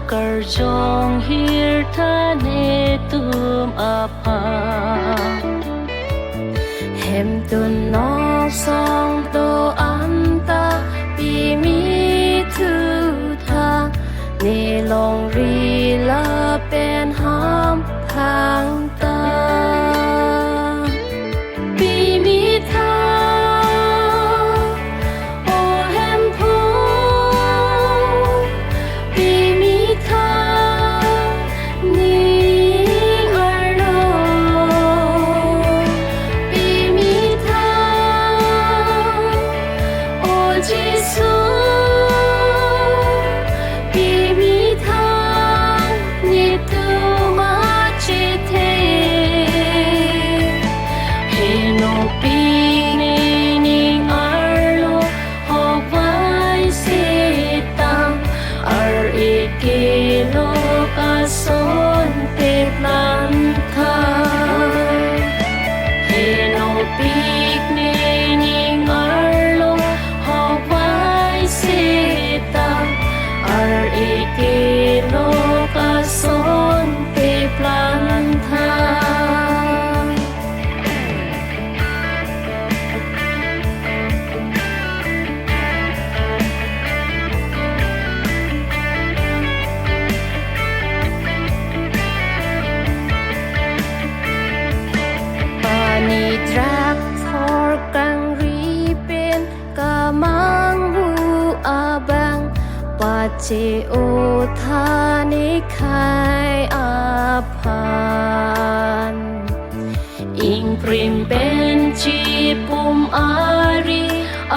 Karjong hirtane tum apa hem tun nok song to anta pi mi tu tha ne long ri la pen ham phang ta pi mi tha Che o tha ni khai apan ing prim ben chi pum ari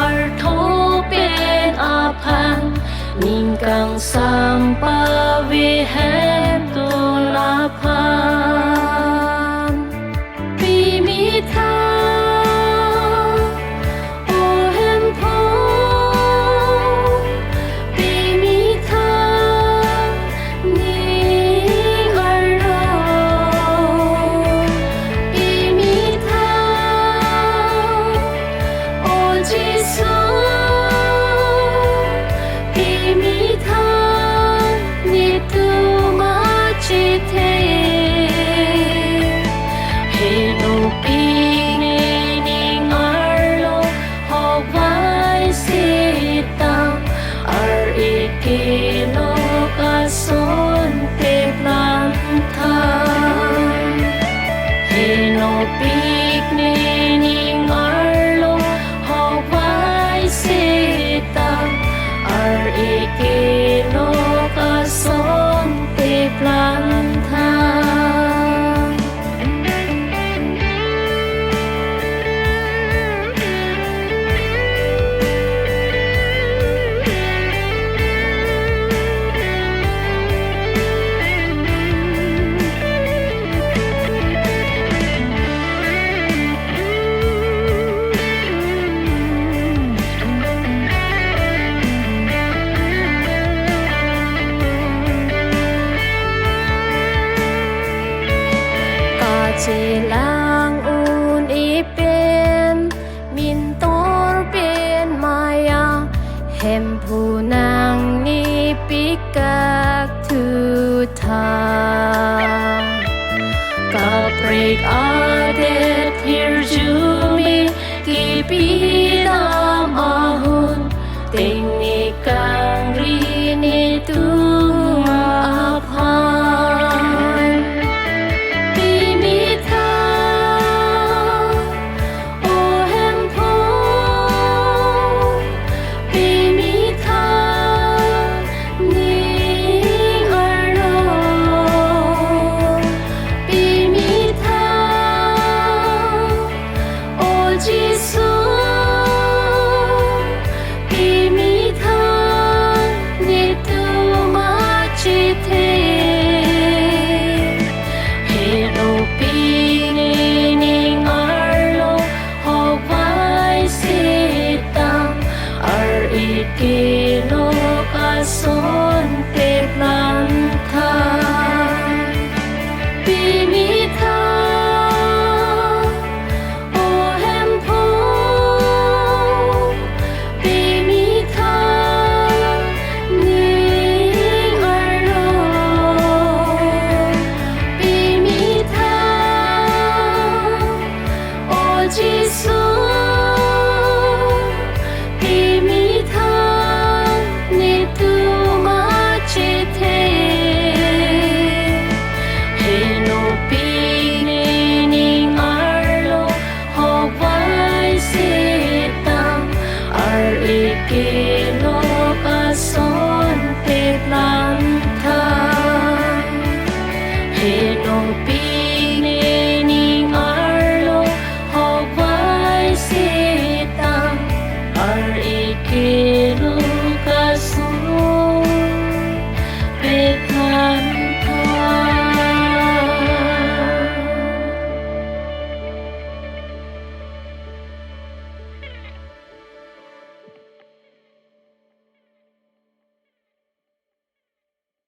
ar tho ben apan ning kang sam pa vi hem tu apan pi mi tha tu ikilo ason teplanta Pimita o hempo Pimita ning arlo Pimita o Jesus Ikilok ason teplanta Hinopi